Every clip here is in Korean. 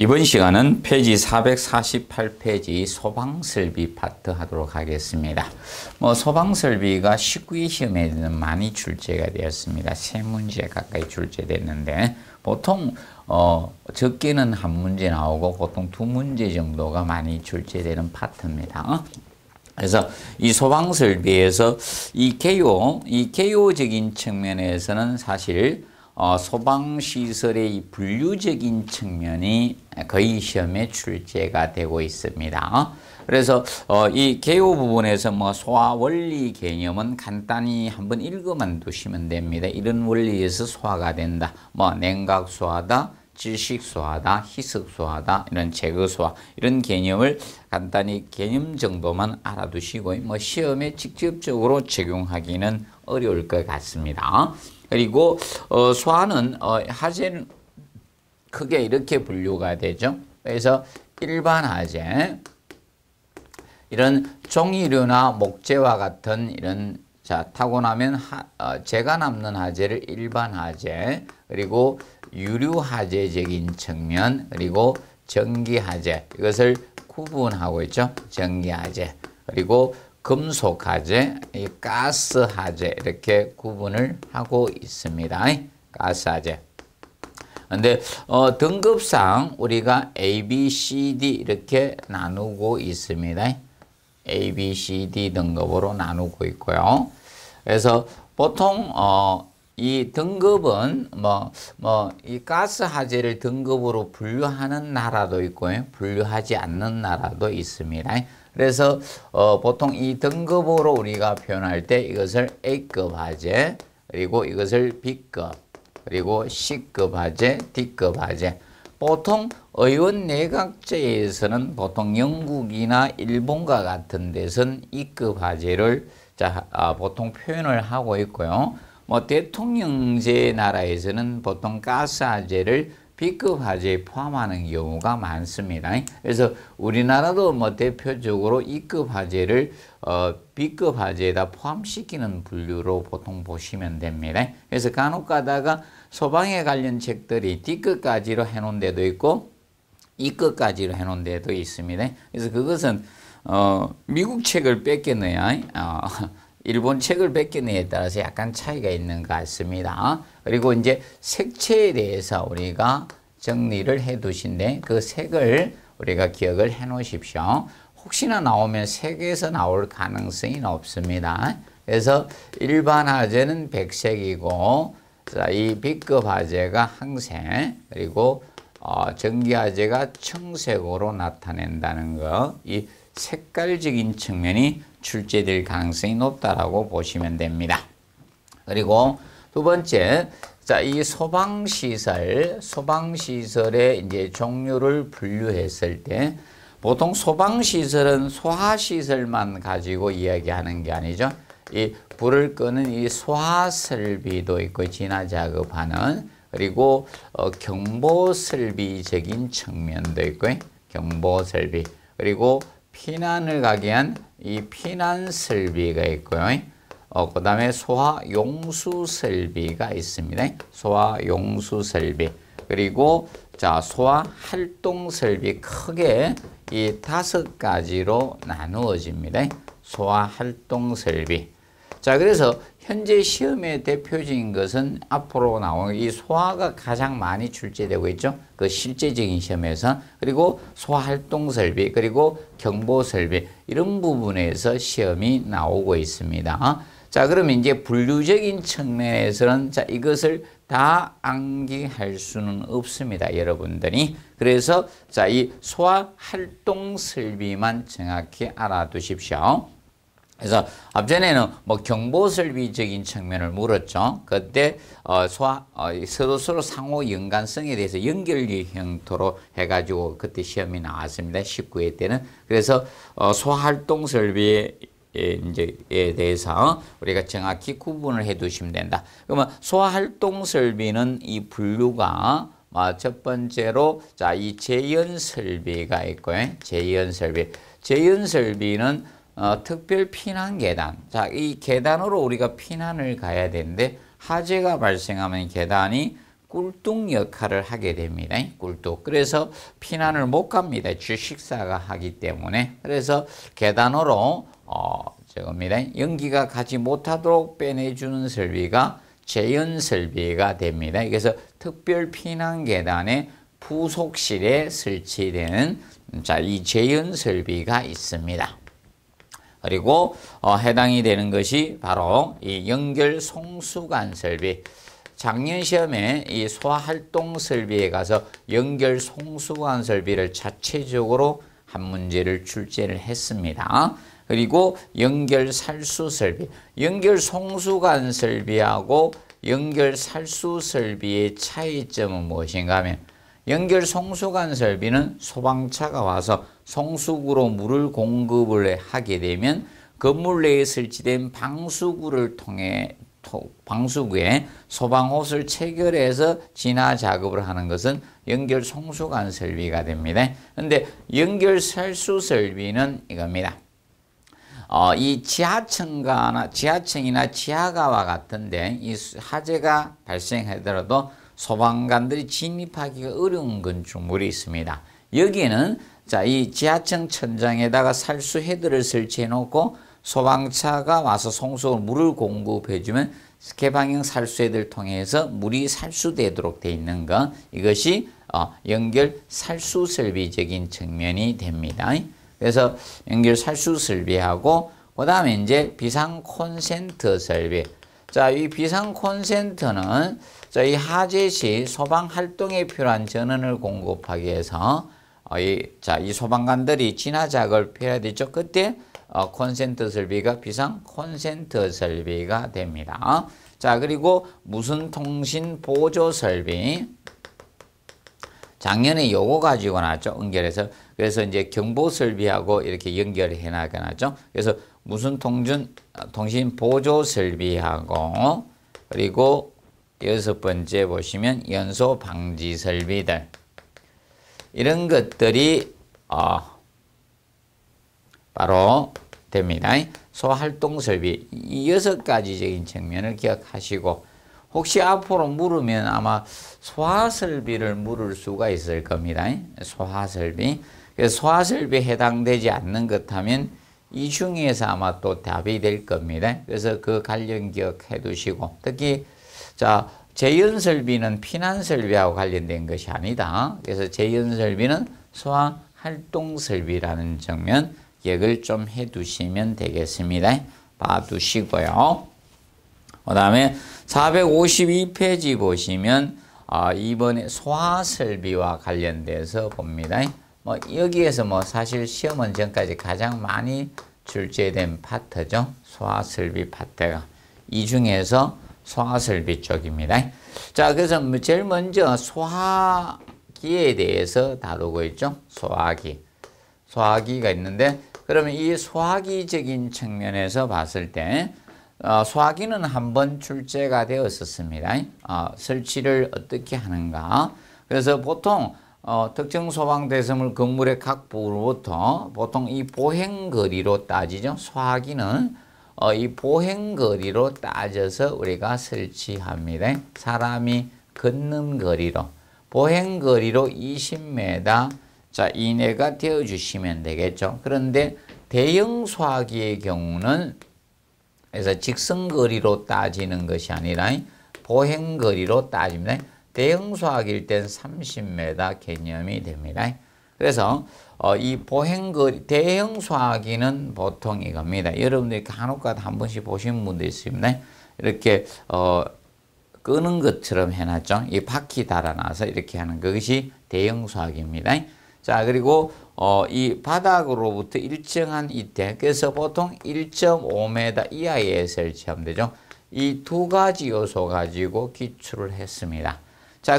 이번 시간은 페이지 448페이지 소방설비 파트 하도록 하겠습니다. 소방설비가 19회 시험에는 많이 출제가 되었습니다. 3문제 가까이 출제됐는데 보통 적게는 한 문제 나오고 보통 2문제 정도가 많이 출제되는 파트입니다. 그래서 이 소방설비에서 이 개요적인 측면에서는 사실 소방시설의 이 분류적인 측면이 거의 시험에 출제가 되고 있습니다. 그래서 이 개요 부분에서 소화 원리 개념은 간단히 한번 읽어만 두시면 됩니다. 이런 원리에서 소화가 된다. 냉각 소화다, 질식 소화다, 희석 소화다, 이런 제거 소화, 이런 개념을 간단히 개념 정도만 알아두시고 시험에 직접적으로 적용하기는 어려울 것 같습니다. 그리고 소화는 하재는 크게 이렇게 분류가 되죠. 그래서 일반 하재, 이런 종이류나 목재와 같은 이런 타고 나면 재가 남는 하재를 일반 하재, 그리고 유류 하재적인 측면, 그리고 전기 하재, 이것을 구분하고 있죠. 전기 하재, 그리고 금속 하재, 가스 하재, 이렇게 구분을 하고 있습니다. 가스 하재. 근데 등급상 우리가 A, B, C, D 이렇게 나누고 있습니다. A, B, C, D 등급으로 나누고 있고요. 그래서 보통 이 등급은 이 가스 하재를 등급으로 분류하는 나라도 있고요, 분류하지 않는 나라도 있습니다. 그래서 보통 이 등급으로 우리가 표현할 때 이것을 A급 하재, 그리고 이것을 B급, 그리고 C급 하재, D급 하재. 보통 의원내각제에서는 보통 영국이나 일본과 같은 데서는 E급 하재를 보통 표현을 하고 있고요. 대통령제 나라에서는 보통 가스 하재를 B급 하재에 포함하는 경우가 많습니다. 그래서 우리나라도 대표적으로 E급 하재를 B급 하재에다 포함시키는 분류로 보통 보시면 됩니다. 그래서 간혹 가다가 소방에 관련 책들이 D급까지로 해놓은 데도 있고 E급까지로 해놓은 데도 있습니다. 그래서 그것은 미국 책을 뺏겨내야 일본 책을 뺏겨내에 따라서 약간 차이가 있는 것 같습니다. 그리고 이제 색채에 대해서 우리가 정리를 해 두신데 그 색을 우리가 기억을 해 놓으십시오. 혹시나 나오면 색에서 나올 가능성이 높습니다. 그래서 일반 하재는 백색이고, 이 B급 하재가 항색, 그리고 전기 하재가 청색으로 나타낸다는 거, 이 색깔적인 측면이 출제될 가능성이 높다라고 보시면 됩니다. 그리고 두 번째, 이 소방시설의 이제 종류를 분류했을 때 보통 소방시설은 소화시설만 가지고 이야기하는 게 아니죠. 이 불을 끄는 이 소화설비도 있고, 진화작업하는, 그리고 경보설비적인 측면도 있고요. 경보설비, 그리고 피난을 가게 한 이 피난설비가 있고요. 그 다음에 소화용수설비가 있습니다. 소화용수설비. 그리고 소화활동설비, 크게 이 5가지로 나누어집니다. 소화활동설비. 그래서 현재 시험의 대표적인 것은 앞으로 나오는 이 소화가 가장 많이 출제되고 있죠. 그 실제적인 시험에서. 그리고 소화활동설비, 그리고 경보설비, 이런 부분에서 시험이 나오고 있습니다. 그러면 이제 분류적인 측면에서는 이것을 다 암기할 수는 없습니다, 여러분들이. 그래서 이 소화활동설비만 정확히 알아두십시오. 그래서 앞전에는 경보설비적인 측면을 물었죠. 그때 서로 상호 연관성에 대해서 연결 형태로 해가지고 그때 시험이 나왔습니다. 19회 때는. 그래서 소활동설비에 대해서 우리가 정확히 구분을 해 두시면 된다. 그러면 소활동설비는 이 분류가 첫 번째로 이 재연설비가 있고요. 재연설비는 특별 피난 계단. 이 계단으로 우리가 피난을 가야 되는데, 화재가 발생하면 계단이 꿀뚝 역할을 하게 됩니다. 꿀뚝. 그래서 피난을 못 갑니다. 주식사가 하기 때문에. 그래서 계단으로 저겁니다. 연기가 가지 못하도록 빼내주는 설비가 제연 설비가 됩니다. 그래서 특별 피난 계단의 부속실에 설치되는 이 제연 설비가 있습니다. 그리고 해당이 되는 것이 바로 이 연결 송수관 설비. 작년 시험에 이 소활동 설비에 가서 연결 송수관 설비를 자체적으로 한 문제를 출제를 했습니다. 그리고 연결 살수 설비. 연결 송수관 설비하고 연결 살수 설비의 차이점은 무엇인가 하면 연결 송수관 설비는 소방차가 와서 송수구로 물을 공급을 하게 되면 건물 내에 설치된 방수구를 통해 방수구에 소방호스를 체결해서 진화 작업을 하는 것은 연결 송수관 설비가 됩니다. 그런데 연결 살수 설비는 이겁니다. 이 지하층이나 지하가와 같은데 이 화재가 발생하더라도 소방관들이 진입하기가 어려운 건축물이 있습니다. 여기에는 이 지하층 천장에다가 살수 헤드를 설치해 놓고 소방차가 와서 송수로 물을 공급해주면 개방형 살수 헤드를 통해서 물이 살수되도록 되어 있는 것, 이것이 연결 살수 설비적인 측면이 됩니다. 그래서 연결 살수 설비하고 그 다음에 이제 비상 콘센트 설비. 이 비상 콘센트는 이 화재 시 소방 활동에 필요한 전원을 공급하기 위해서 이 소방관들이 진화 작업을 해야 되죠. 그때 콘센트 설비가 비상 콘센트 설비가 됩니다. 그리고 무선 통신 보조 설비. 작년에 요거 가지고 나왔죠. 연결해서. 그래서 이제 경보 설비하고 이렇게 연결해 나가죠. 그래서 무선 통신 보조 설비하고 그리고 6번째 보시면 연소 방지 설비들. 이런 것들이 바로 됩니다. 소활동 설비. 이 6가지적인 측면을 기억하시고 혹시 앞으로 물으면 아마 소화설비를 물을 수가 있을 겁니다. 소화설비. 그래서 소화설비에 해당되지 않는 것 하면 이 중에서 아마 또 답이 될 겁니다. 그래서 그 관련 기억해 두시고 특히 제연설비는 피난설비하고 관련된 것이 아니다. 그래서 제연설비는 소환활동설비라는 측면 기억을 좀 해 두시면 되겠습니다. 봐두시고요. 그 다음에 452페이지 보시면 이번에 소화설비와 관련돼서 봅니다. 여기에서 사실 시험 원전까지 가장 많이 출제된 파트죠. 소화설비 파트가. 이 중에서 소화설비 쪽입니다. 그래서 제일 먼저 소화기에 대해서 다루고 있죠. 소화기가 있는데 그러면 이 소화기적인 측면에서 봤을 때 소화기는 한번 출제가 되었었습니다. 설치를 어떻게 하는가. 그래서 보통 특정 소방대서물 건물의 각 부로부터 보통 이 보행거리로 따지죠. 소화기는 이 보행거리로 따져서 우리가 설치합니다. 사람이 걷는 거리로. 보행거리로 20m 이내가 되어주시면 되겠죠. 그런데 대형 소화기의 경우는 그래서 직선거리로 따지는 것이 아니라 보행거리로 따집니다. 대형 소화기일 땐 30m 개념이 됩니다. 그래서 이 보행거리, 대형 소화기는 보통 이겁니다. 여러분들이 간혹가다 한 번씩 보신 분도 있습니다. 이렇게 끄는 것처럼 해놨죠. 이 바퀴 달아놔서 이렇게 하는 그것이 대형 소화기입니다. 그리고 이 바닥으로부터 일정한 이때, 그래서 보통 1.5m 이하에 설치하면 되죠. 이 두 가지 요소 가지고 기출을 했습니다.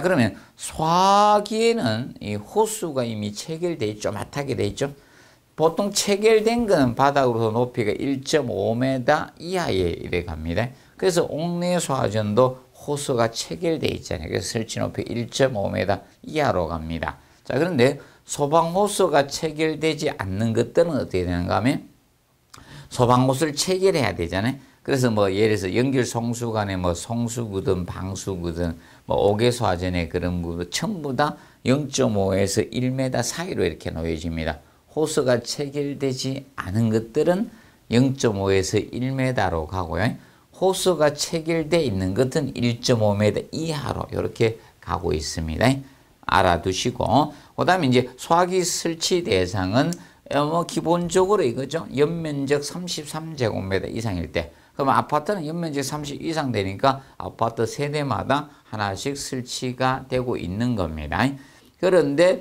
그러면 소화기에는 이 호수가 이미 체결되어 있죠. 마타게 되어 있죠. 보통 체결된 것은 바닥으로부터 높이가 1.5m 이하에 이래 갑니다. 그래서 옥내 소화전도 호수가 체결되어 있잖아요. 그래서 설치 높이 1.5m 이하로 갑니다. 그런데 소방호수가 체결되지 않는 것들은 어떻게 되는가 하면 소방호수를 체결해야 되잖아요. 그래서 뭐 예를 들어서 연결 송수 간에 뭐 송수구든 방수구든 뭐 옥외소화전의 그런 거 전부 다 0.5에서 1m 사이로 이렇게 놓여집니다. 호스가 체결되지 않은 것들은 0.5에서 1m로 가고요. 호스가 체결되어 있는 것은 1.5m 이하로 이렇게 가고 있습니다. 알아두시고, 그 다음에 이제 소화기 설치 대상은 뭐 기본적으로 이거죠. 연면적 33제곱미터 이상일 때. 그러면 아파트는 연면적 30 이상 되니까 아파트 세대마다 하나씩 설치가 되고 있는 겁니다. 그런데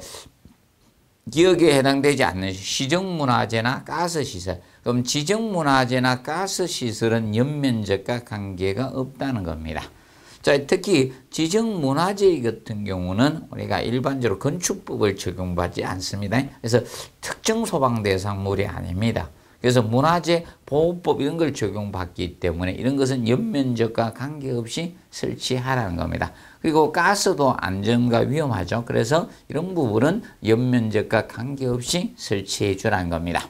기역에 해당되지 않는 시정문화재나 가스시설, 그럼 지정문화재나 가스시설은 연면적과 관계가 없다는 겁니다. 자, 특히 지정문화재 같은 경우는 우리가 일반적으로 건축법을 적용받지 않습니다. 그래서 특정 소방 대상물이 아닙니다. 그래서 문화재 보호법 이런 걸 적용받기 때문에 이런 것은 연면적과 관계없이 설치하라는 겁니다. 그리고 가스도 안전과 위험하죠. 그래서 이런 부분은 연면적과 관계없이 설치해 주라는 겁니다.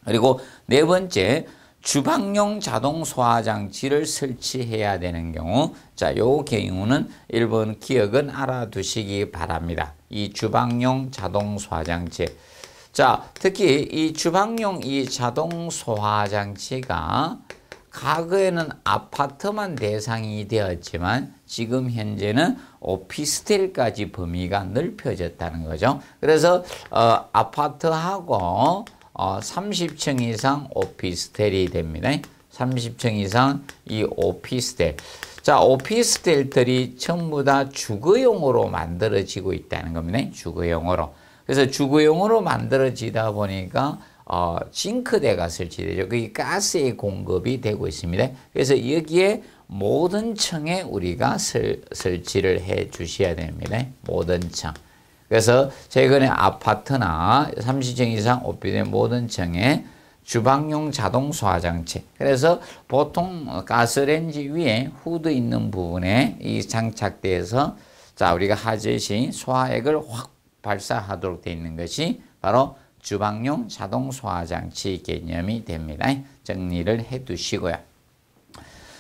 그리고 네 번째, 주방용 자동 소화장치를 설치해야 되는 경우, 자, 요 경우는 1번 기억은 알아두시기 바랍니다. 이 주방용 자동 소화장치. 자, 특히 이 주방용 이 자동 소화장치가 과거에는 아파트만 대상이 되었지만 지금 현재는 오피스텔까지 범위가 넓혀졌다는 거죠. 그래서 아파트하고 30층 이상 오피스텔이 됩니다. 30층 이상 이 오피스텔. 자, 오피스텔들이 전부 다 주거용으로 만들어지고 있다는 겁니다. 주거용으로. 그래서 주거용으로 만들어지다 보니까 싱크대가 설치되죠. 그게 가스의 공급이 되고 있습니다. 그래서 여기에 모든 층에 우리가 설치를 해 주셔야 됩니다. 모든 층. 그래서 최근에 아파트나 30층 이상 오피스텔 모든 층에 주방용 자동 소화장치. 그래서 보통 가스레인지 위에 후드 있는 부분에 이 장착돼서 자, 우리가 하듯이 소화액을 확 발사하도록 되어 있는 것이 바로 주방용 자동 소화장치 개념이 됩니다. 정리를 해 두시고요.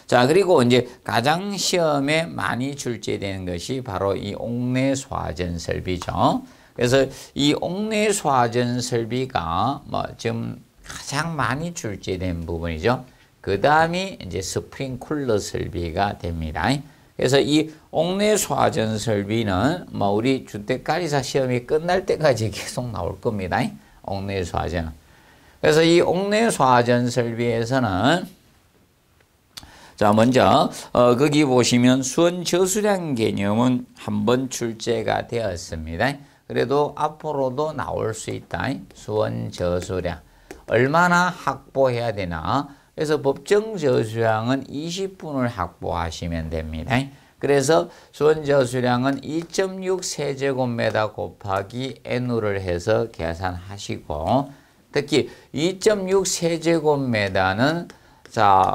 자, 그리고 이제 가장 시험에 많이 출제되는 것이 바로 이 옥내 소화전 설비죠. 그래서 이 옥내 소화전 설비가 뭐 지금 가장 많이 출제된 부분이죠. 그 다음이 이제 스프링쿨러 설비가 됩니다. 그래서 이 옥내 소화전 설비는 뭐 우리 주택관리사 시험이 끝날 때까지 계속 나올 겁니다. 옥내 소화전. 그래서 이 옥내 소화전 설비에서는 자, 먼저 거기 보시면 수원 저수량 개념은 한번 출제가 되었습니다. 그래도 앞으로도 나올 수 있다. 수원 저수량. 얼마나 확보해야 되나? 그래서 법정 저수량은 20분을 확보하시면 됩니다. 그래서 수원 저수량은 2.6 세제곱미터 곱하기 N우를 해서 계산하시고, 특히 2.6 세제곱미터는 자,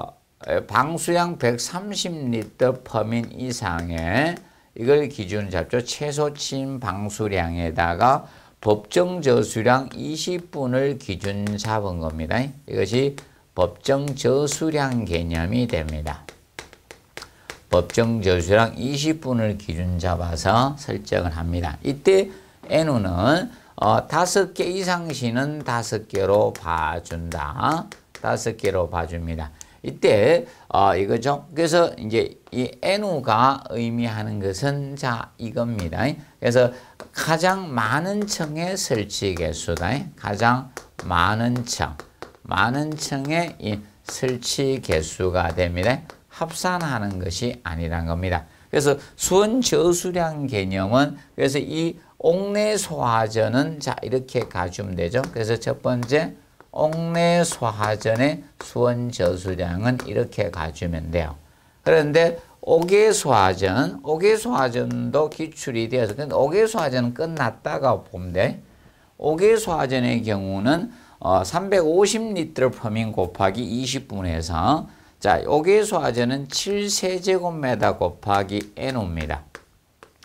방수량 130리터 퍼민 이상의 이걸 기준 잡죠. 최소침 방수량에다가 법정 저수량 20분을 기준 잡은 겁니다. 이것이 법정 저수량 개념이 됩니다. 법정 저수량 20분을 기준 잡아서 설정을 합니다. 이때 N우는 5개 이상 시는 5개로 봐준다. 5개로 봐줍니다. 이때 이거죠. 그래서 이제 이 N우가 의미하는 것은 자 이겁니다. 그래서 가장 많은 층의 설치 개수다. 가장 많은 층의 이 설치 개수가 됩니다. 합산하는 것이 아니란 겁니다. 그래서 수원 저수량 개념은 그래서 이 옥내 소화전은 자 이렇게 가주면 되죠. 그래서 첫 번째 옥내 소화전의 수원 저수량은 이렇게 가주면 돼요. 그런데 옥외 소화전도 기출이 되어서 근데 옥외 소화전은 끝났다가 보면 돼. 옥외 소화전의 경우는 350리터 퍼민 곱하기 20분에서 자 옥외 소화전은 7세제곱미터 곱하기 N우입니다.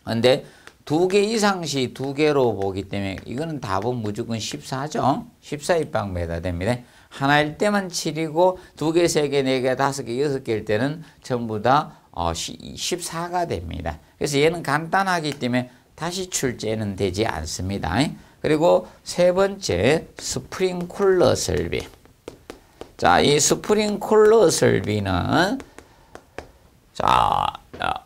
근데 2개 이상 시 2개로 보기 때문에 이거는 답은 무조건 14죠. 14입방미터 됩니다. 하나일 때만 7이고 2개, 3개, 4개, 5개, 6개일 때는 전부 다 14가 됩니다. 그래서 얘는 간단하기 때문에 다시 출제는 되지 않습니다. 그리고 세 번째 스프링쿨러 설비. 자, 이 스프링쿨러 설비는 자,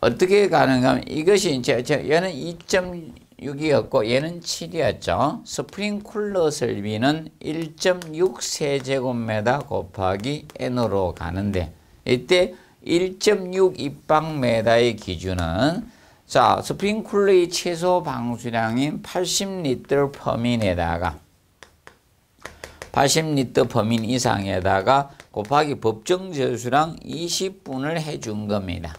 어떻게 가능가 하면 이것이 얘는 2.6이었고 얘는 7이었죠. 스프링쿨러 설비는 1.6 세제곱미터 곱하기 n으로 가는데 이때 1.6 입방미터의 기준은 자, 스프링쿨러의 최소 방수량인 80리터 퍼민에다가 80리터 퍼민 이상에다가 곱하기 법정 저수량 20분을 해준 겁니다.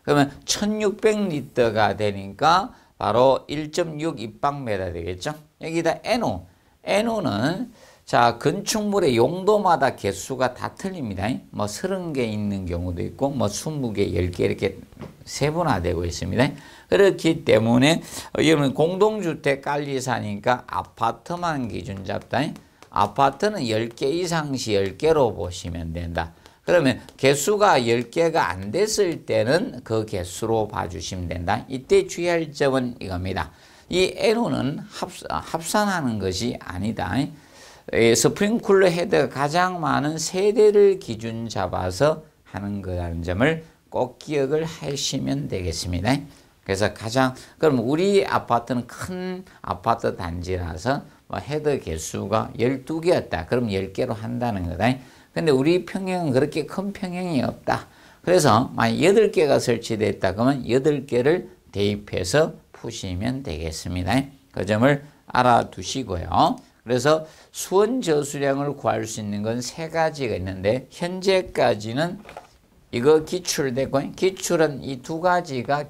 그러면 1600리터가 되니까 바로 1.6 입방미터 되겠죠. 여기다 NO. NO는 자, 건축물의 용도마다 개수가 다 틀립니다. 뭐 30개 있는 경우도 있고 뭐 20개, 10개 이렇게 세분화되고 있습니다. 그렇기 때문에 여러분 공동주택 관리사니까 아파트만 기준 잡다. 아파트는 10개 이상시 10개로 보시면 된다. 그러면 개수가 10개가 안 됐을 때는 그 개수로 봐주시면 된다. 이때 주의할 점은 이겁니다. 이 NO는 합산하는 것이 아니다. 스프링쿨러 헤드가 가장 많은 세대를 기준 잡아서 하는 거라는 점을 꼭 기억을 하시면 되겠습니다. 그래서 그럼 우리 아파트는 큰 아파트 단지라서 헤드 개수가 12개였다. 그럼 10개로 한다는 거다. 근데 우리 평형은 그렇게 큰 평형이 없다. 그래서 만약 8개가 설치됐다. 그러면 8개를 대입해서 푸시면 되겠습니다. 그 점을 알아두시고요. 그래서 수원 저수량을 구할 수 있는 건 3가지가 있는데 현재까지는 이거 기출됐고 기출은 이 2가지가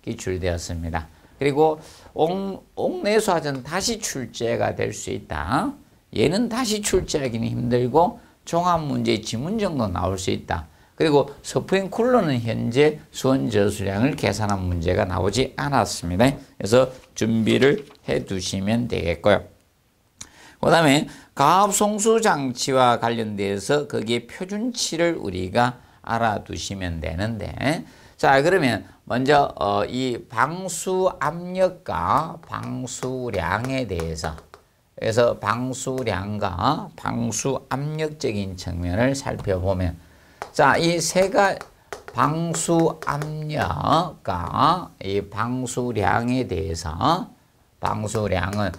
기출되었습니다. 그리고 옥내수화전 다시 출제가 될 수 있다. 얘는 다시 출제하기는 힘들고 종합문제 지문 정도 나올 수 있다. 그리고 스프링쿨러는 현재 수원 저수량을 계산한 문제가 나오지 않았습니다. 그래서 준비를 해 두시면 되겠고요. 그 다음에 가압송수장치와 관련돼서 거기에 표준치를 우리가 알아두시면 되는데 자, 그러면 먼저 이 방수압력과 방수량에 대해서 그래서 방수량과 방수압력적인 측면을 살펴보면 자, 이 방수압력과 이 방수량에 대해서 방수량은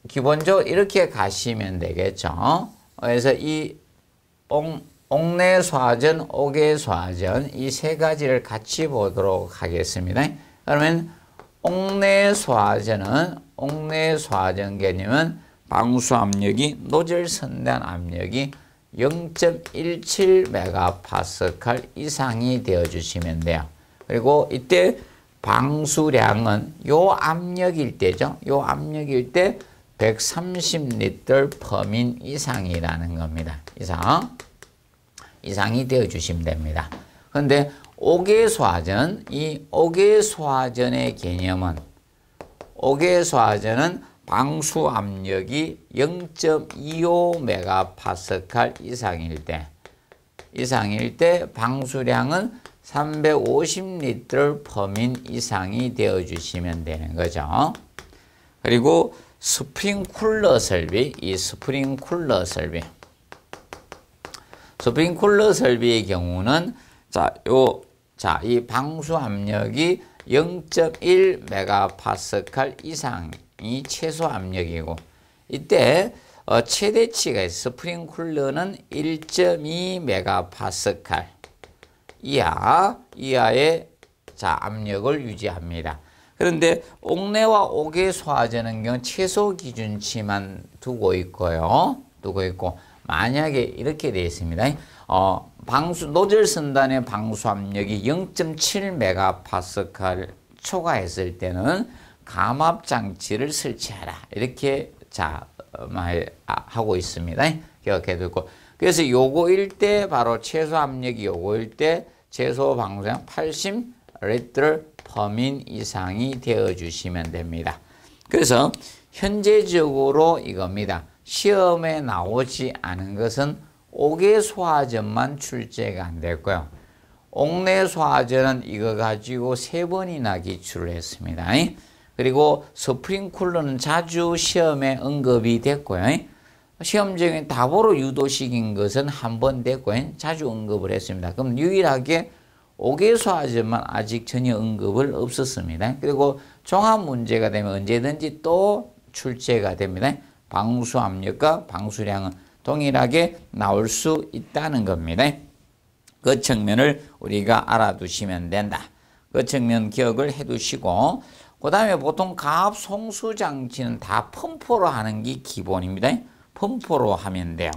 기본적으로 이렇게 가시면 되겠죠. 그래서 이 옥내수화전, 옥외수화전 이 3가지를 같이 보도록 하겠습니다. 그러면 옥내수화전 개념은 방수압력이 노즐 선단 압력이 0.17MPa 이상이 되어주시면 돼요. 그리고 이때 방수량은 요 압력일 때죠. 요 압력일 때 130리터 퍼민 이상이라는 겁니다. 이상이 되어주시면 됩니다. 그런데 옥외수화전, 이 옥외수화전의 개념은 옥외수화전은 방수압력이 0.25MPa 이상일 때 방수량은 350리터 퍼민 이상이 되어주시면 되는 거죠. 그리고 스프링쿨러 설비, 이 스프링쿨러 설비의 경우는 이 방수압력이 0.1MPa 이상이 최소 압력이고 이때 최대치가 있어요. 스프링쿨러는 1.2MPa 이하의 압력을 유지합니다. 그런데 옥내와 옥외수화전은 경우 최소 기준치만 두고 있고 만약에 이렇게 되어 있습니다. 노즐 선단의 방수압력이 0.7MPa 초과했을 때는 감압장치를 설치하라. 이렇게 하고 있습니다. 기억해 두고. 그래서 요거일 때 바로 최소 압력이 요거일 때 최소 방수량 80리터 퍼민 이상이 되어 주시면 됩니다. 그래서 현재적으로 이겁니다. 시험에 나오지 않은 것은 옥외소화전만 출제가 안 됐고요. 옥내소화전은 이거 가지고 3번이나 기출을 했습니다. 그리고 스프링쿨러는 자주 시험에 언급이 됐고요. 시험적인 답으로 유도시킨 것은 한 번 됐고요. 자주 언급을 했습니다. 그럼 유일하게 옥외소화전만 아직 전혀 언급을 없었습니다. 그리고 종합 문제가 되면 언제든지 또 출제가 됩니다. 방수압력과 방수량은 동일하게 나올 수 있다는 겁니다. 그 측면을 우리가 알아두시면 된다. 그 측면 기억을 해두시고, 그 다음에 보통 가압 송수장치는 다 펌프로 하는 게 기본입니다. 펌프로 하면 돼요.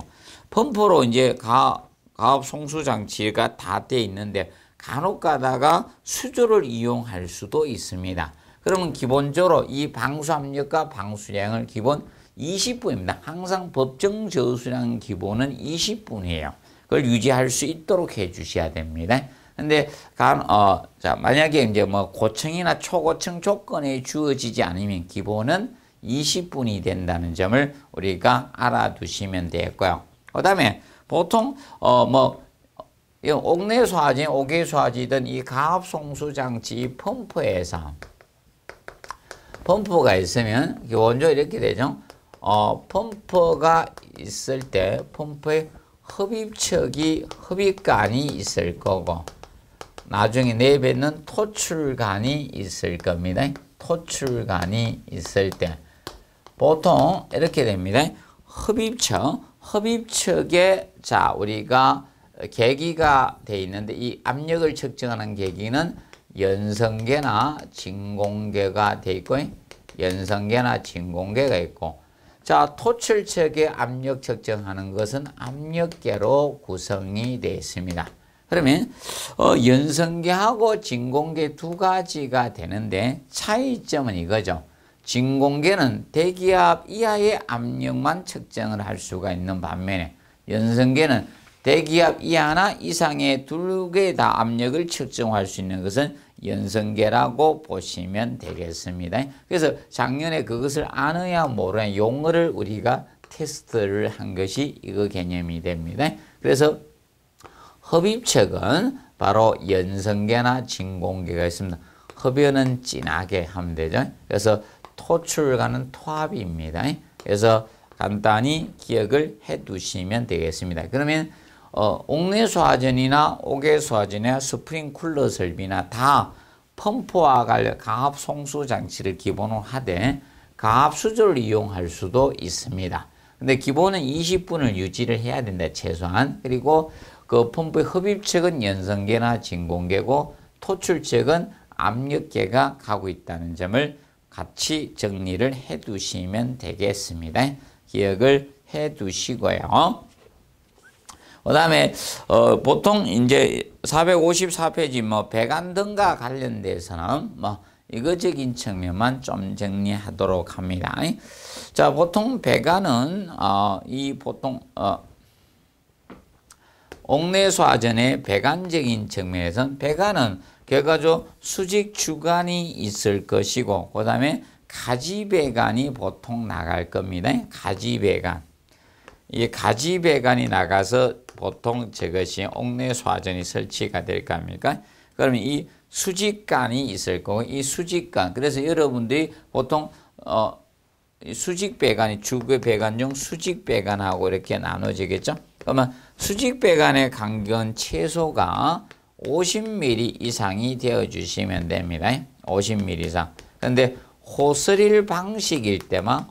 펌프로 이제 가압 송수장치가 다 돼 있는데 간혹 가다가 수조를 이용할 수도 있습니다. 그러면 기본적으로 이 방수압력과 방수량을 기본 20분입니다. 항상 법정 저수량 기본은 20분이에요. 그걸 유지할 수 있도록 해 주셔야 됩니다. 근데 자, 만약에 이제 뭐 고층이나 초고층 조건에 주어지지 않으면 기본은 20분이 된다는 점을 우리가 알아두시면 되겠고요. 그다음에 보통 옥내소화지, 옥외소화지든 이 가압송수장치 펌프에서 펌프가 있으면 기본적으로 이렇게 되죠. 펌프가 있을 때 펌프에 흡입관이 있을 거고, 나중에 내뱉는 토출관이 있을 겁니다. 토출관이 있을 때 보통 이렇게 됩니다. 흡입척에 자 우리가 계기가 돼 있는데 이 압력을 측정하는 계기는 연성계나 진공계가 돼 있고, 연성계나 진공계가 있고, 자 토출척에 압력 측정하는 것은 압력계로 구성이 되어 있습니다. 그러면 연성계하고 진공계 두 가지가 되는데 차이점은 이거죠. 진공계는 대기압 이하의 압력만 측정을 할 수가 있는 반면에 연성계는 대기압 이하나 이상의 두 개 다 압력을 측정할 수 있는 것은 연성계라고 보시면 되겠습니다. 그래서 작년에 그것을 아느냐 모르냐 용어를 우리가 테스트를 한 것이 이거 개념이 됩니다. 그래서 흡입척은 바로 연성계나 진공계가 있습니다. 흡연은 진하게 하면 되죠. 그래서 토출과는 토합입니다. 그래서 간단히 기억을 해 두시면 되겠습니다. 그러면 옥내소화전이나 옥외소화전이나 스프링쿨러 설비나 다 펌프와 관련 가압 송수 장치를 기본으로 하되 가압 수조를 이용할 수도 있습니다. 근데 기본은 20분을 유지를 해야 된다, 최소한. 그리고 그 펌프의 흡입척은 연성계나 진공계고 토출척은 압력계가 가고 있다는 점을 같이 정리를 해 두시면 되겠습니다. 기억을 해 두시고요. 그 다음에 보통 이제 454페이지 배관 등과 관련돼서는 이거적인 측면만 좀 정리하도록 합니다. 자, 보통 배관은 보통 옥내소화전의 배관적인 측면에서는 배관은 결과적으로 수직 주관이 있을 것이고, 그 다음에 가지배관이 보통 나갈 겁니다. 가지배관. 이 가지배관이 나가서 보통 저것이 옥내소화전이 설치가 될 겁니까? 그러면 이 수직관이 있을 거고, 이 수직관. 그래서 여러분들이 보통 수직배관이 주배관 중 수직배관하고 이렇게 나눠지겠죠? 그러면 수직배관의 간격은 최소가 50mm 이상이 되어주시면 됩니다. 50mm 이상. 그런데 호스릴 방식일 때만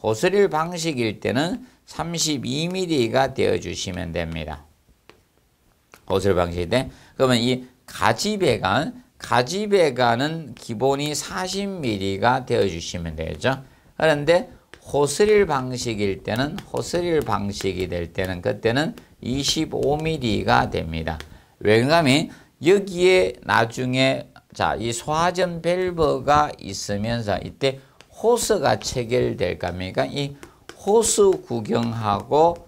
호스릴 방식일 때는 32mm가 되어주시면 됩니다. 호스릴 방식일 때. 그러면 이 가지배관은 기본이 40mm가 되어주시면 되죠. 그런데 호스릴 방식이 될 때는 그때는 25mm가 됩니다. 왜냐하면 여기에 나중에 이 소화전 밸브가 있으면서 이때 호스가 체결될 겁니까? 이 호스 구경하고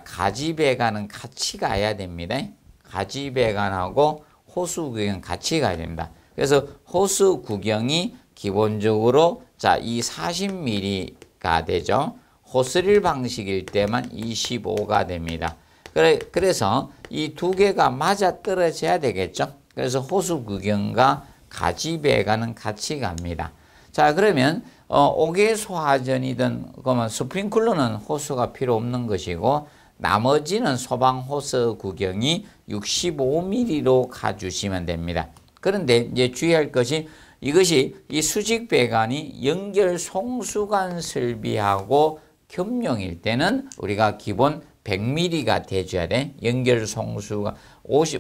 가지배관은 같이 가야 됩니다. 가지배관하고 호스 구경 같이 가야 됩니다. 그래서 호스 구경이 기본적으로 이 40mm가 되죠. 호스릴 방식일 때만 25가 됩니다. 그래서 이 두 개가 맞아 떨어져야 되겠죠. 그래서 호수 구경과 가지 배관은 같이 갑니다. 자, 그러면 옥외 소화전이든 그러면 스프링클러는 호수가 필요 없는 것이고 나머지는 소방 호스 구경이 65mm로 가주시면 됩니다. 그런데 이제 주의할 것이 이것이 이 수직 배관이 연결 송수관 설비하고 겸용일 때는 우리가 기본 100mm가 돼줘야 돼. 연결 송수가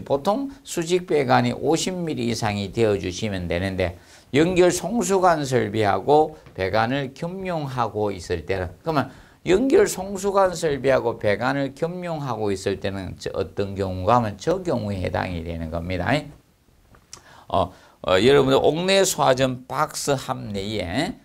보통 수직 배관이 50mm 이상이 되어 주시면 되는데 연결 송수관 설비하고 배관을 겸용하고 있을 때는 그러면 연결 송수관 설비하고 배관을 겸용하고 있을 때는 어떤 경우가 하면 저 경우에 해당이 되는 겁니다. 여러분들 옥내 소화전 박스 함내에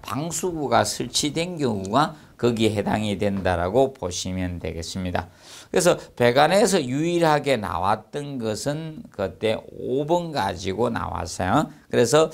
방수구가 설치된 경우가 거기에 해당이 된다라고 보시면 되겠습니다. 그래서 배관에서 유일하게 나왔던 것은 그때 5번 가지고 나왔어요. 그래서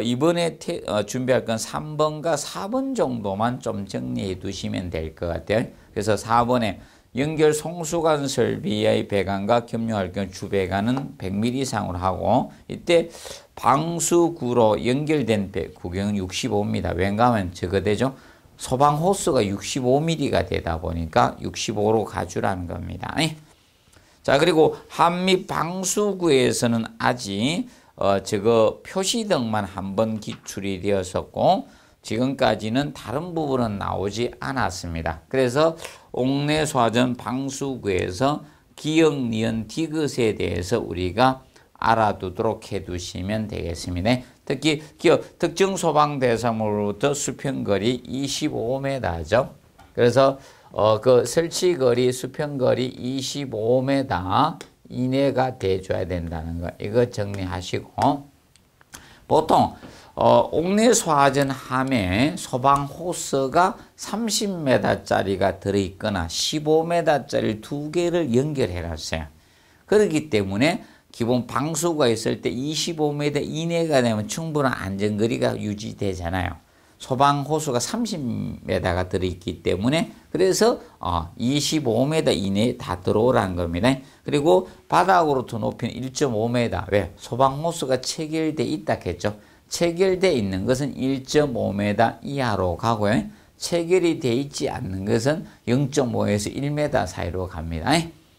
이번에 준비할 건 3번과 4번 정도만 좀 정리해 두시면 될 것 같아요. 그래서 4번에 연결 송수관 설비의 배관과 겸용할 경우 주배관은 100mm 이상으로 하고 이때 방수구로 연결된 구경은 65입니다. 왜냐하면 저거 되죠? 소방 호스가 65mm가 되다 보니까 65로 가주라는 겁니다. 자, 그리고 한미 방수구에서는 아직 저거 표시등만 한 번 기출이 되었었고 지금까지는 다른 부분은 나오지 않았습니다. 그래서 옥내 소화전 방수구에서 기역, 니은, 디귿에 대해서 우리가 알아두도록 해두시면 되겠습니다. 특히 특정 소방 대상으로부터 수평거리 25m죠. 그래서 그 설치거리, 수평거리 25m 이내가 돼줘야 된다는 거. 이거 정리하시고 보통 옥내 소화전 함에 소방 호스가 30m짜리가 들어있거나 15m짜리 두 개를 연결해 놨어요. 그렇기 때문에 기본 방수가 있을 때 25m 이내가 되면 충분한 안전거리가 유지되잖아요. 소방 호수가 30m가 들어있기 때문에 그래서 25m 이내에 다 들어오라는 겁니다. 그리고 바닥으로부터 높이는 1.5m. 왜? 소방 호수가 체결돼 있다 했죠. 체결돼 있는 것은 1.5m 이하로 가고요. 체결이 돼 있지 않는 것은 0.5에서 1m 사이로 갑니다.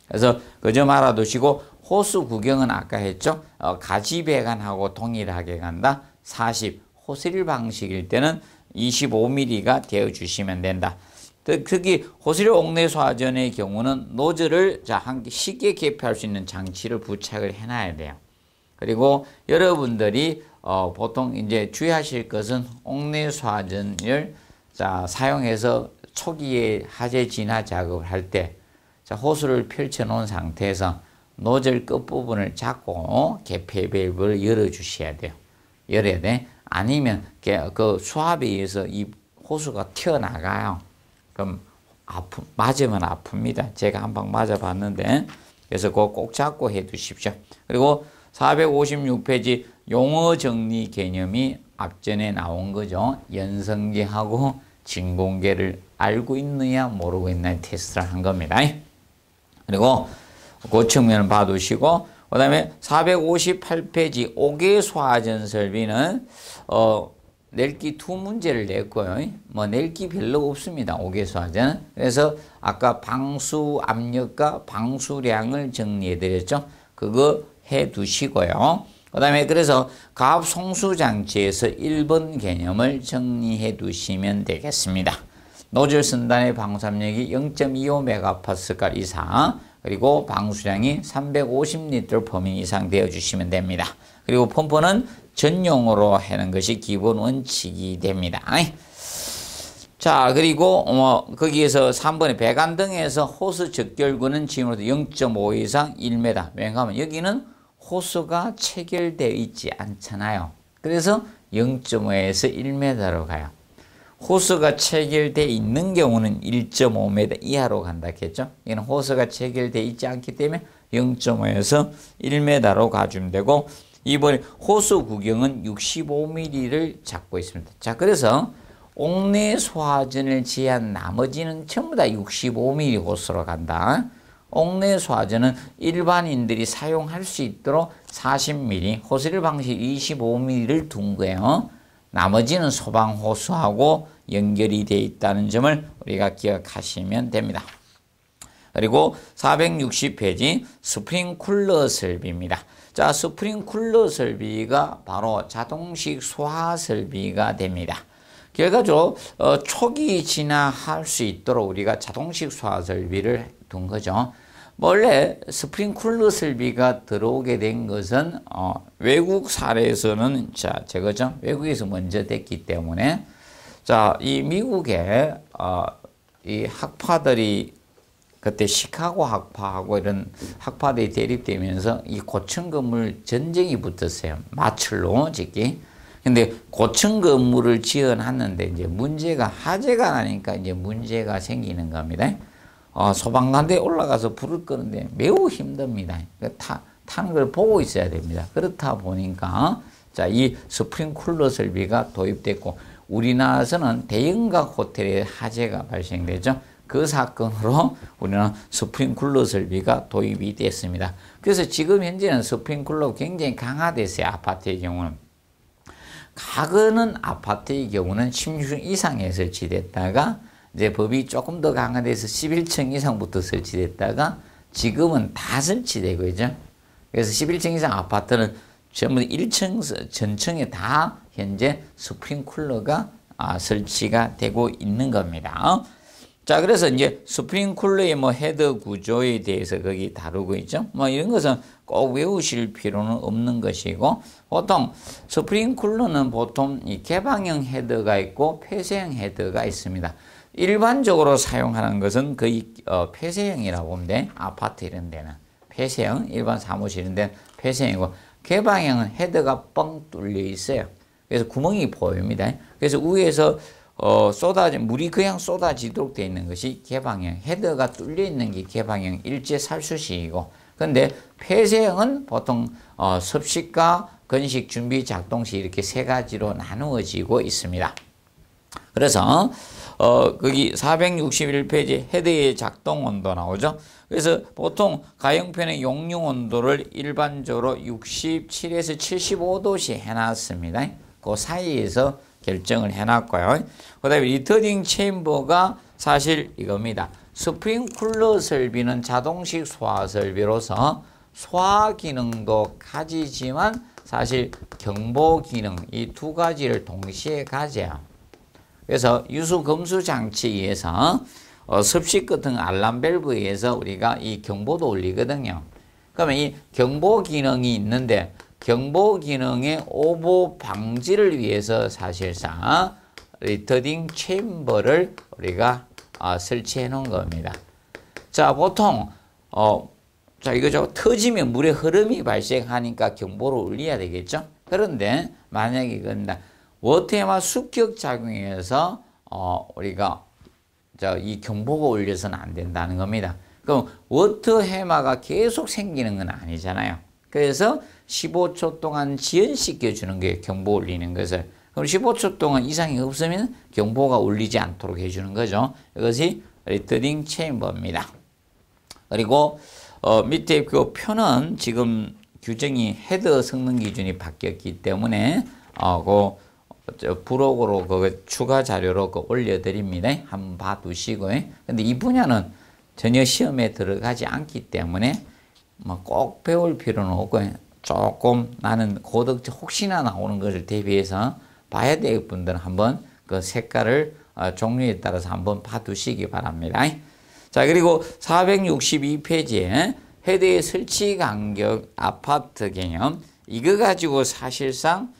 그래서 그 점 알아두시고 호수 구경은 아까 했죠. 가지 배관하고 동일하게 간다. 40 호스릴 방식일 때는 25mm가 되어 주시면 된다. 특히 호스릴 옥내 소화전의 경우는 노즐을 쉽게 개폐할 수 있는 장치를 부착을 해놔야 돼요. 그리고 여러분들이 보통 이제 주의하실 것은 옥내 소화전을 사용해서 초기에 하재 진화 작업을 할 때 호스를 펼쳐 놓은 상태에서 노즐 끝부분을 잡고 개폐 밸브를 열어 주셔야 돼요. 열어야 돼. 아니면 그 수압에 의해서 이 호수가 튀어나가요. 그럼 맞으면 아픕니다. 제가 한 방 맞아봤는데 그래서 그거 꼭 잡고 해 두십시오. 그리고 456페이지 용어 정리 개념이 앞전에 나온 거죠. 연성계하고 진공계를 알고 있느냐 모르고 있느냐 테스트를 한 겁니다. 그리고 그 측면을 봐두시고 그 다음에 458페이지 옥외 소화전 설비는 낼기 두 문제를 냈고요. 뭐 낼기 별로 없습니다. 옥외 소화전. 그래서 아까 방수 압력과 방수량을 정리해 드렸죠. 그거 해 두시고요. 그 다음에 그래서 가압 송수 장치에서 1번 개념을 정리해 두시면 되겠습니다. 노즐 선단의 방수압력이 0.25MPa 이상 그리고 방수량이 350L 퍼밍 이상 되어 주시면 됩니다. 그리고 펌프는 전용으로 하는 것이 기본 원칙이 됩니다. 자, 그리고 거기에서 3번에 배관 등에서 호스 적결구는 지금으로부터 0.5 이상 1m. 왜냐하면 여기는 호스가 체결되어 있지 않잖아요. 그래서 0.5에서 1m로 가요. 호스가 체결되어 있는 경우는 1.5m 이하로 간다 했죠. 이는 호스가 체결되어 있지 않기 때문에 0.5에서 1m로 가주면 되고 이번에 호수 구경은 65mm를 잡고 있습니다. 자, 그래서 옥내 소화전을 제한 나머지는 전부 다 65mm 호스로 간다. 옥내 소화전은 일반인들이 사용할 수 있도록 40mm, 호스릴 방식 25mm를 둔 거예요. 나머지는 소방 호수하고 연결이 되어 있다는 점을 우리가 기억하시면 됩니다. 그리고 460페이지 스프링쿨러 설비입니다. 자, 스프링쿨러 설비가 바로 자동식 소화 설비가 됩니다. 결과적으로 초기 진화할 수 있도록 우리가 자동식 소화 설비를 둔 거죠. 원래 스프링쿨러 설비가 들어오게 된 것은 외국 사례에서는 저거죠. 외국에서 먼저 됐기 때문에 이 미국의 이 학파들이 그때 시카고 학파하고 이런 학파들이 대립되면서 이 고층 건물 전쟁이 붙었어요. 마철로 짓기. 근데 고층 건물을 지어놨는데 이제 문제가 화재가 나니까 이제 문제가 생기는 겁니다. 소방관대에 올라가서 불을 끄는데 매우 힘듭니다. 타는 걸 보고 있어야 됩니다. 그렇다 보니까 이 스프링쿨러 설비가 도입됐고 우리나라에서는 대형각 호텔에 화재가 발생되죠. 그 사건으로 우리는 스프링쿨러 설비가 도입이 됐습니다. 그래서 지금 현재는 스프링쿨러가 굉장히 강화됐어요. 아파트의 경우는. 가거는 아파트의 경우는 16층 이상에 설치됐다가 이제 법이 조금 더 강화돼서 11층 이상부터 설치됐다가 지금은 다 설치되고 있죠. 그래서 11층 이상 아파트는 전부 1층 전층에 다 현재 스프링쿨러가 설치가 되고 있는 겁니다. 자, 그래서 이제 스프링쿨러의 헤드 구조에 대해서 거기 다루고 있죠. 이런 것은 꼭 외우실 필요는 없는 것이고, 보통 스프링쿨러는 보통 이 개방형 헤드가 있고 폐쇄형 헤드가 있습니다. 일반적으로 사용하는 것은 거의 폐쇄형이라고 보면 돼. 아파트 이런 데는 폐쇄형, 일반 사무실 이런 데는 폐쇄형이고, 개방형은 헤드가 뻥 뚫려 있어요. 그래서 구멍이 보입니다. 그래서 위에서 물이 그냥 쏟아지도록 되어 있는 것이 개방형, 헤드가 뚫려 있는 게 개방형 일제 살수식이고, 근데 폐쇄형은 보통 습식과 건식, 준비, 작동식 이렇게 세 가지로 나누어지고 있습니다. 그래서 거기 461페이지 헤드의 작동 온도 나오죠. 그래서 보통 가용편의 용융 온도를 일반적으로 67에서 75도씩 해놨습니다. 그 사이에서 결정을 해놨고요. 그 다음에 리터닝 체인버가 사실 이겁니다. 스프링쿨러 설비는 자동식 소화 설비로서 소화 기능도 가지지만 사실 경보 기능 이 두 가지를 동시에 가져요. 그래서 유수 검수 장치에 의해서 습식 같은 알람 밸브에 의해서 우리가 이 경보도 울리거든요. 그러면 이 경보 기능이 있는데 경보 기능의 오보 방지를 위해서 사실상 리터닝 체인버를 우리가 설치해 놓은 겁니다. 자, 보통 이거죠. 터지면 물의 흐름이 발생하니까 경보를 울려야 되겠죠. 그런데 만약에 이건 워터해마 습격 작용해서 우리가 이 경보가 울려서는 안 된다는 겁니다. 그럼 워터해마가 계속 생기는 건 아니잖아요. 그래서 15초 동안 지연시켜 주는 게 경보 울리는 것을. 그럼 15초 동안 이상이 없으면 경보가 울리지 않도록 해주는 거죠. 이것이 리터닝 체인버입니다. 그리고 밑에 그 표는 지금 규정이 헤드 성능 기준이 바뀌었기 때문에 브로그로 그 추가 자료로 올려드립니다. 한번 봐두시고요. 근데 이 분야는 전혀 시험에 들어가지 않기 때문에 꼭 배울 필요는 없고 조금 나는 고득 혹시나 나오는 것을 대비해서 봐야 될 분들은 한번 그 색깔을 종류에 따라서 한번 봐두시기 바랍니다. 자, 그리고 462페이지에 헤드의 설치 간격 아파트 개념 이거 가지고 사실상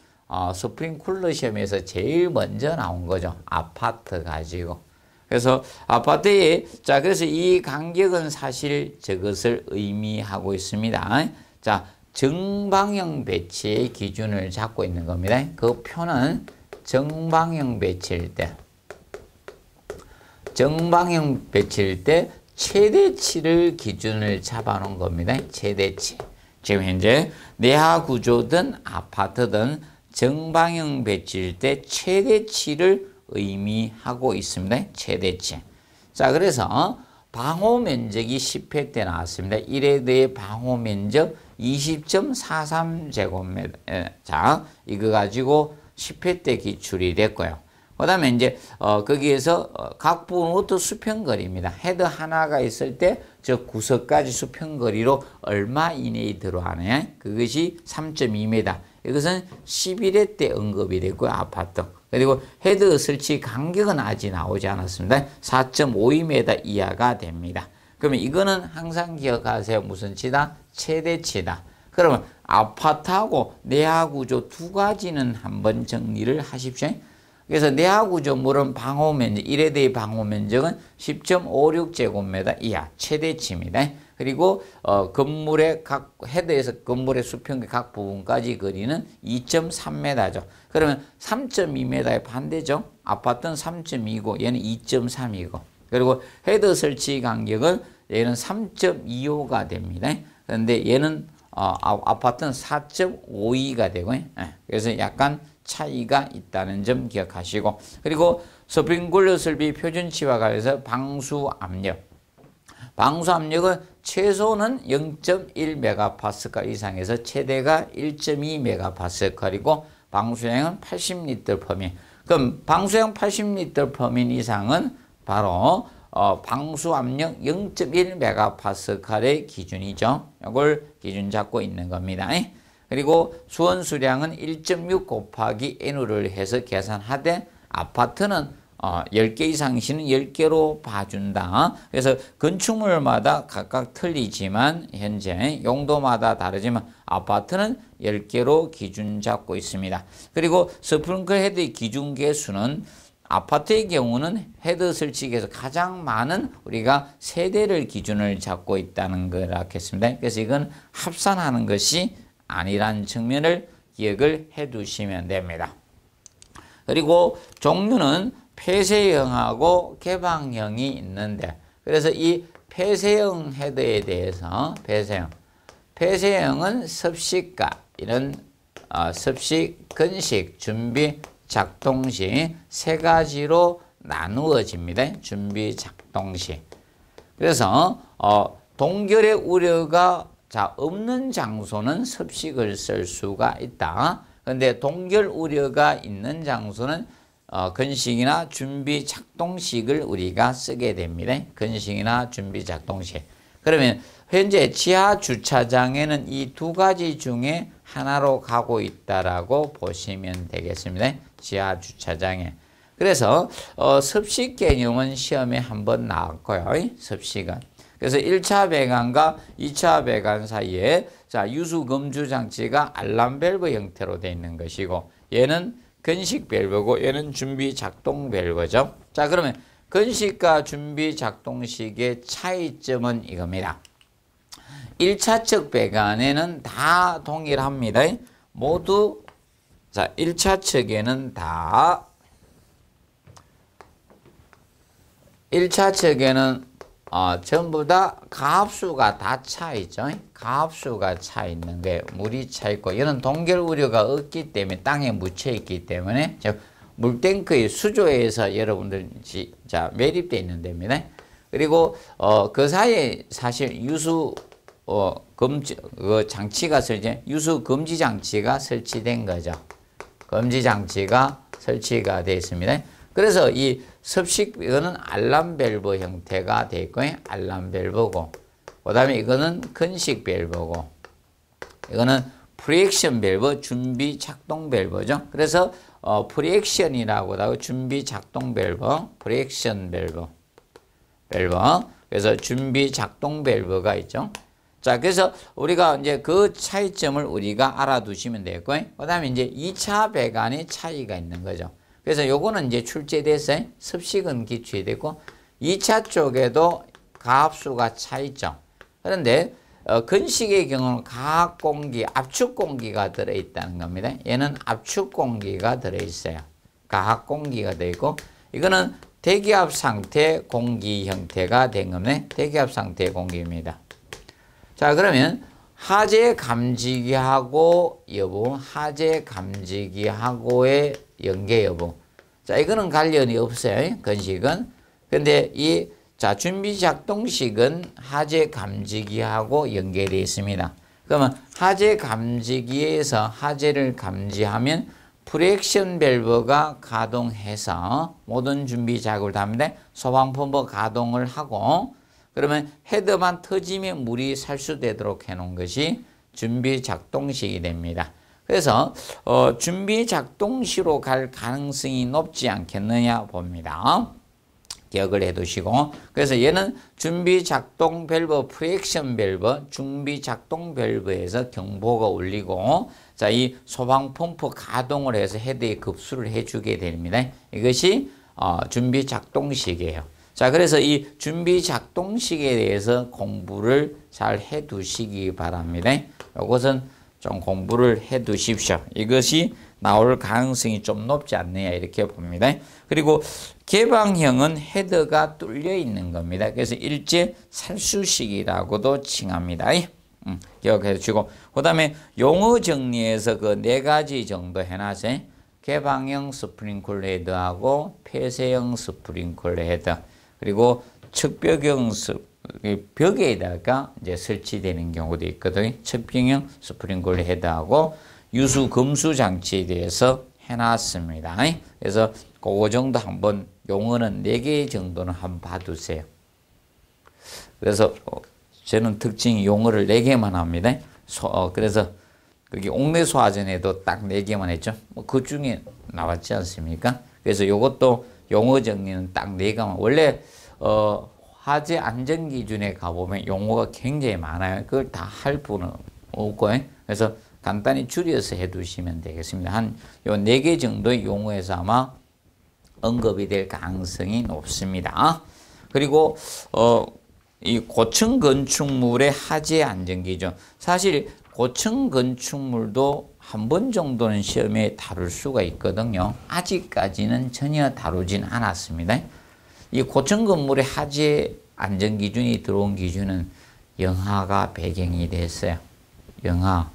스프링쿨러 시험에서 제일 먼저 나온 거죠. 아파트 가지고. 그래서 아파트에 그래서 이 간격은 사실 저것을 의미하고 있습니다. 자, 정방형 배치의 기준을 잡고 있는 겁니다. 그 표는 정방형 배치일 때 최대치를 기준을 잡아놓은 겁니다. 최대치. 지금 현재 내하 구조든 아파트든 정방형 배치일 때 최대치를 의미하고 있습니다. 최대치. 자, 그래서 방호 면적이 10회 때 나왔습니다. 1에 대해 방호 면적 20.43제곱미터. 자, 이거 가지고 10회 때 기출이 됐고요. 그 다음에 이제, 거기에서 각 부분부터 수평거리입니다. 헤더 하나가 있을 때 저 구석까지 수평거리로 얼마 이내에 들어가네. 그것이 3.2m. 이것은 11회 때 언급이 됐고요. 아파트. 그리고 헤더 설치 간격은 아직 나오지 않았습니다. 4.52m 이하가 됩니다. 그러면 이거는 항상 기억하세요. 무슨 치다? 최대치다. 그러면 아파트하고 내하구조 두 가지는 한번 정리를 하십시오. 그래서 내하구조물은 방호면적, 1에 대해 방호면적은 10.56제곱미터 이하 최대치입니다. 그리고 건물의 각 헤드에서 건물의 수평의 각 부분까지 거리는 2.3m죠. 그러면 3.2m의 반대죠. 아파트는 3.2고 얘는 2.3이고 그리고 헤드 설치 간격은 얘는 3.25가 됩니다. 그런데 얘는 아파트는 4.52가 되고요. 그래서 약간 차이가 있다는 점 기억하시고 그리고 스프링클러 설비 표준치와 관련해서 방수압력. 방수압력은 최소는 0.1메가파스칼 이상에서 최대가 1.2메가파스칼이고 방수량은 80리터/민. 그럼 방수량 80리터/민 이상은 바로 방수압력 0.1메가파스칼의 기준이죠. 이걸 기준 잡고 있는 겁니다. 그리고 수원수량은 1.6 곱하기 N우를 해서 계산하되 아파트는 10개 이상 시는 10개로 봐준다. 그래서 건축물마다 각각 틀리지만 현재 용도마다 다르지만 아파트는 10개로 기준 잡고 있습니다. 그리고 스프링클 헤드의 기준 개수는 아파트의 경우는 헤드 설치기에서 가장 많은 우리가 세대를 기준을 잡고 있다는 걸 알겠습니다. 그래서 이건 합산하는 것이 아니라는 측면을 기억을 해 두시면 됩니다. 그리고 종류는 폐쇄형하고 개방형이 있는데 그래서 이 폐쇄형 헤드에 대해서 폐쇄형은 섭식과 이런 섭식, 건식, 준비, 작동시 세 가지로 나누어집니다. 준비, 작동시. 그래서 동결의 우려가 없는 장소는 섭식을 쓸 수가 있다. 그런데 동결 우려가 있는 장소는 건식이나 준비 작동식을 우리가 쓰게 됩니다. 건식이나 준비 작동식. 그러면 현재 지하 주차장에는 이 두 가지 중에 하나로 가고 있다라고 보시면 되겠습니다. 지하 주차장에. 그래서 섭식 개념은 시험에 한번 나왔고요. 섭식은. 그래서 1차 배관과 2차 배관 사이에 유수 검주 장치가 알람 밸브 형태로 되어 있는 것이고 얘는 건식 밸브고 얘는 준비 작동 밸브죠. 자, 그러면 건식과 준비 작동식의 차이점은 이겁니다. 1차측 배관에는 다 동일합니다. 모두 1차 측에는 다 1차 측에는 전부 다 가압수가 다 차 있죠. 가압수가 차 있는 게 물이 차 있고 얘는 동결 우려가 없기 때문에 땅에 묻혀 있기 때문에 물탱크의 수조에서 여러분들 매립되어 있는 데입니다. 그리고 그 사이에 사실 유수 금지 장치가 유수 금지 장치가 설치된 거죠. 금지 장치가 설치가 되어 있습니다. 그래서 이 섭식 이거는 알람 밸브 형태가 되어 있고 알람 밸브고 그 다음에 이거는 건식 밸브고 이거는 프리액션 밸브 준비 작동 밸브죠. 그래서 프리액션이라고 하고 준비 작동 밸브 프리액션 밸브 그래서 준비 작동 밸브가 있죠. 자, 그래서 우리가 이제 그 차이점을 우리가 알아두시면 되고요. 그 다음에 이제 2차 배관의 차이가 있는 거죠. 그래서 요거는 이제 출제됐어요. 섭식은 기출되고 2차 쪽에도 가압수가 차 있죠. 그런데 건식의 경우는 가압 공기, 압축 공기가 들어있다는 겁니다. 얘는 압축 공기가 들어있어요. 가압 공기가 들어있고 이거는 대기압 상태 공기 형태가 된 겁니다. 대기압 상태 공기입니다. 자, 그러면 하재 감지기하고 여부, 하재 감지기하고의 연계 여부. 자, 이거는 관련이 없어요. 건식은. 근데 자, 준비 작동식은 하재 감지기하고 연계되어 있습니다. 그러면 하재 감지기에서 하재를 감지하면 프렉션 밸브가 가동해서 모든 준비 작업을 다 합니다. 소방 펌프 가동을 하고 그러면 헤드만 터지면 물이 살수되도록 해놓은 것이 준비 작동식이 됩니다. 그래서 준비 작동시로 갈 가능성이 높지 않겠느냐 봅니다. 기억을 해두시고 그래서 얘는 준비 작동 밸브, 프렉션 밸브, 준비 작동 밸브에서 경보가 울리고 자, 이 소방 펌프 가동을 해서 헤드에 급수를 해주게 됩니다. 이것이 준비 작동식이에요. 자, 그래서 이 준비 작동식에 대해서 공부를 잘 해두시기 바랍니다. 이것은 좀 공부를 해 두십시오. 이것이 나올 가능성이 좀 높지 않느냐 이렇게 봅니다. 그리고 개방형은 헤드가 뚫려 있는 겁니다. 그래서 일제 살수식이라고도 칭합니다. 기억해 주시고 그 다음에 용어 정리에서 그 4가지 정도 해놨어요. 개방형 스프링클러 헤드하고 폐쇄형 스프링클러 헤드 그리고 측벽형 벽에다가 이제 설치되는 경우도 있거든요. 측벽형 스프링클러 헤드하고 유수 금수 장치에 대해서 해놨습니다. 그래서 그거 정도 한번 용어는 4개 정도는 한번 봐두세요. 그래서 저는 특징이 용어를 4개만 합니다. 그래서 거기 옥내소화전에도 딱 4개만 했죠. 그 중에 나왔지 않습니까? 그래서 이것도 용어 정리는 딱 4개만. 원래 화재 안전 기준에 가보면 용어가 굉장히 많아요. 그걸 다 할 필요는 없고 그래서 간단히 줄여서 해두시면 되겠습니다. 한 요 4개 정도의 용어에서 아마 언급이 될 가능성이 높습니다. 그리고 이 고층 건축물의 하재 안전 기준. 사실 고층 건축물도 한 번 정도는 시험에 다룰 수가 있거든요. 아직까지는 전혀 다루진 않았습니다. 이 고층 건물의 하재 안전 기준이 들어온 기준은 영하가 배경이 됐어요. 영하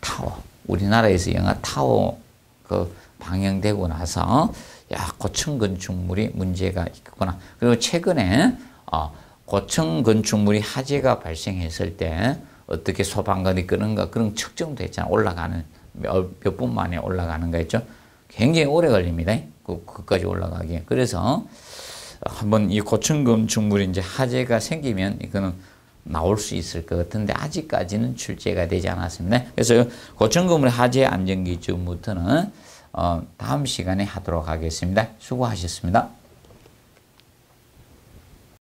타워. 우리나라에서 영하 타워 방영되고 나서 야, 고층 건축물이 문제가 있구나. 그리고 최근에 고층 건축물이 화재가 발생했을 때 어떻게 소방관이 끄는가 그런 측정도 했잖아요. 올라가는 몇 분 만에 올라가는 거 있죠. 굉장히 오래 걸립니다. 그까지 올라가기에. 그래서 한번 이 고층 건축물이 이제 화재가 생기면 이거는 나올 수 있을 것 같은데 아직까지는 출제가 되지 않았습니다. 그래서 고층 건물 화재 안전 기준부터는 다음 시간에 하도록 하겠습니다. 수고하셨습니다.